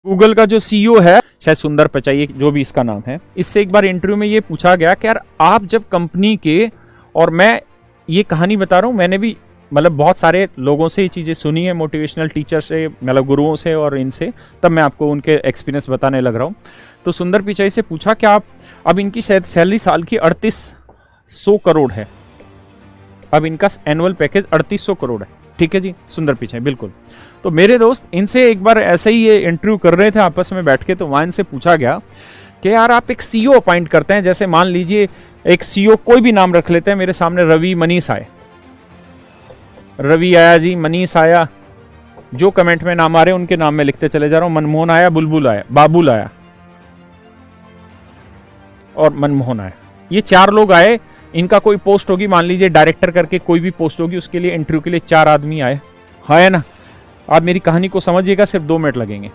Google का जो CEO है, शायद सुंदर पिचाई जो भी इसका नाम है, इससे एक बार इंटरव्यू में ये पूछा गया कि यार आप जब कंपनी के, और मैं ये कहानी बता रहा हूँ, मैंने भी मतलब बहुत सारे लोगों से ये चीज़ें सुनी है, मोटिवेशनल टीचर से, मतलब गुरुओं से और इनसे, तब मैं आपको उनके एक्सपीरियंस बताने लग रहा हूँ। तो सुंदर पिचाई से पूछा कि आप, अब इनकी शायद सैलरी साल की 3800 करोड़ है, अब इनका एनुअल पैकेज 3800 करोड़ है, ठीक है जी, सुंदर पिचाई बिल्कुल। तो मेरे दोस्त इनसे एक बार ऐसे ही ये इंटरव्यू कर रहे थे आपस में बैठ के, तो वहाँ इनसे पूछा गया कि यार आप एक सीईओ अपॉइंट करते हैं, जैसे मान लीजिए एक सीईओ कोई भी नाम रख लेते हैं, मेरे सामने रवि मनीष आए, रवि आया जी, मनीष आया, जो कमेंट में नाम आ रहे हैं उनके नाम में लिखते चले जा रहा हूं, मनमोहन आया, बुलबुल आया, बाबुल आया और मनमोहन आया, ये 4 लोग आए, इनका कोई पोस्ट होगी, मान लीजिए डायरेक्टर करके कोई भी पोस्ट होगी, उसके लिए इंटरव्यू के लिए 4 आदमी आए, है ना। आप मेरी कहानी को समझिएगा, सिर्फ 2 मिनट लगेंगे।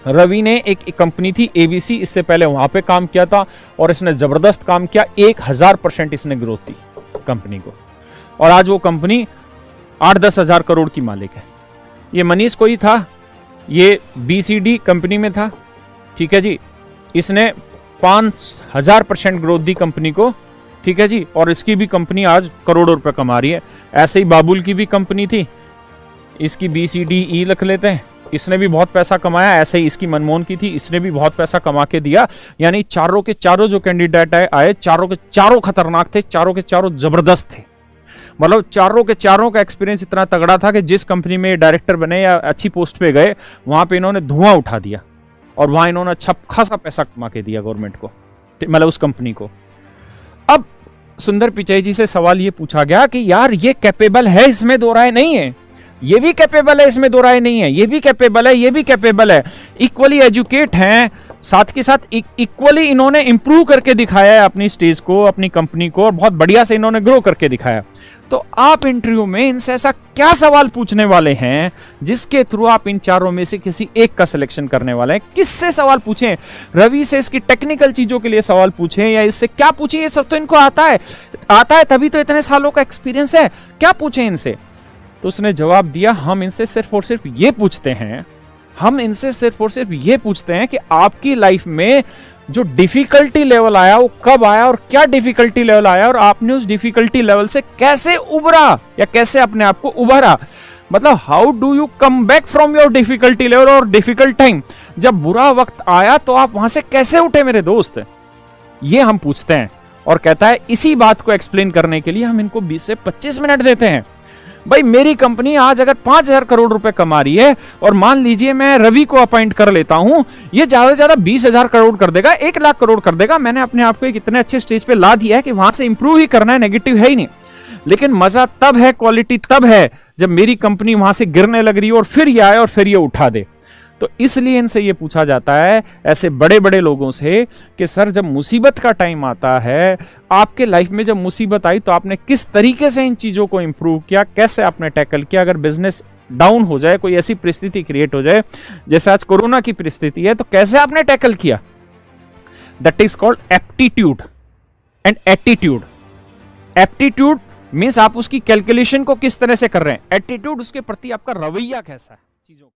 रवि ने एक कंपनी थी एबीसी, इससे पहले वहां पे काम किया था और इसने जबरदस्त काम किया, 1000% इसने ग्रोथ दी कंपनी को, और आज वो कंपनी 8-10 हजार करोड़ की मालिक है। ये मनीष कोई था, ये बीसीडी कंपनी में था, ठीक है जी, इसने 5000% ग्रोथ दी कंपनी को, ठीक है जी, और इसकी भी कंपनी आज करोड़ों रुपए कमा रही है। ऐसे ही बाबुल की भी कंपनी थी, इसकी BCDE लिख लेते हैं, इसने भी बहुत पैसा कमाया। ऐसे ही इसकी मनमोहन की थी, इसने भी बहुत पैसा कमा के दिया। यानी चारों के चारों जो कैंडिडेट आए, चारों के चारों खतरनाक थे, चारों के चारों जबरदस्त थे, मतलब चारों के चारों का एक्सपीरियंस इतना तगड़ा था कि जिस कंपनी में डायरेक्टर बने या अच्छी पोस्ट पे गए, वहां पे इन्होंने धुआं उठा दिया और वहां इन्होंने अच्छा खासा पैसा कमा के दिया गवर्नमेंट को, मतलब उस कंपनी को। अब सुंदर पिचाई जी से सवाल ये पूछा गया कि यार ये कैपेबल है, इसमें दो राय नहीं है, ये भी कैपेबल है, इसमें दो राय नहीं है, ये भी कैपेबल है, ये भी कैपेबल है, इक्वली एजुकेट हैं, साथ के साथ इक्वली इन्होंने इंप्रूव करके दिखाया है अपनी स्टेज को, अपनी कंपनी को, और बहुत बढ़िया से इन्होंने ग्रो करके दिखाया। तो आप इंटरव्यू में इनसे ऐसा क्या सवाल पूछने वाले हैं जिसके थ्रू आप इन चारों में से किसी एक का सिलेक्शन करने वाले हैं? किससे सवाल पूछें? रवि से इसकी टेक्निकल चीजों के लिए सवाल पूछें या इससे क्या पूछें? ये सब तो इनको आता है तभी तो इतने सालों का एक्सपीरियंस है, क्या पूछें इनसे? तो उसने जवाब दिया, हम इनसे सिर्फ और सिर्फ ये पूछते हैं, हम इनसे सिर्फ और सिर्फ ये पूछते हैं कि आपकी लाइफ में जो डिफिकल्टी लेवल आया वो कब आया और क्या डिफिकल्टी लेवल आया और आपने उस डिफिकल्टी लेवल से कैसे उबरा या कैसे अपने आप को उभरा। मतलब how do you come back from your difficulty level और डिफिकल्ट टाइम, जब बुरा वक्त आया तो आप वहां से कैसे उठे मेरे दोस्त, ये हम पूछते हैं। और कहता है इसी बात को एक्सप्लेन करने के लिए हम इनको 20 से 25 मिनट देते हैं। भाई मेरी कंपनी आज अगर 5000 करोड़ रुपए कमा रही है और मान लीजिए मैं रवि को अपॉइंट कर लेता हूं, ये ज्यादा से ज्यादा 20,000 करोड़ कर देगा, 1 लाख करोड़ कर देगा। मैंने अपने आप को एक इतने अच्छे स्टेज पे ला दिया है कि वहां से इंप्रूव ही करना है, नेगेटिव है ही नहीं। लेकिन मजा तब है, क्वालिटी तब है जब मेरी कंपनी वहां से गिरने लग रही है और फिर ये आए और फिर ये उठा दे। तो इसलिए इनसे ये पूछा जाता है, ऐसे बड़े बड़े लोगों से, कि सर जब मुसीबत का टाइम आता है, आपके लाइफ में जब मुसीबत आई तो आपने किस तरीके से इन चीजों को इंप्रूव किया, कैसे आपने टैकल किया। अगर बिजनेस डाउन हो जाए, कोई ऐसी परिस्थिति क्रिएट हो जाए जैसे आज कोरोना की परिस्थिति है, तो कैसे आपने टैकल किया। That is called aptitude and attitude. Aptitude means आप उसकी कैलकुलेशन को किस तरह से कर रहे हैं, एटीट्यूड उसके प्रति आपका रवैया कैसा है चीजों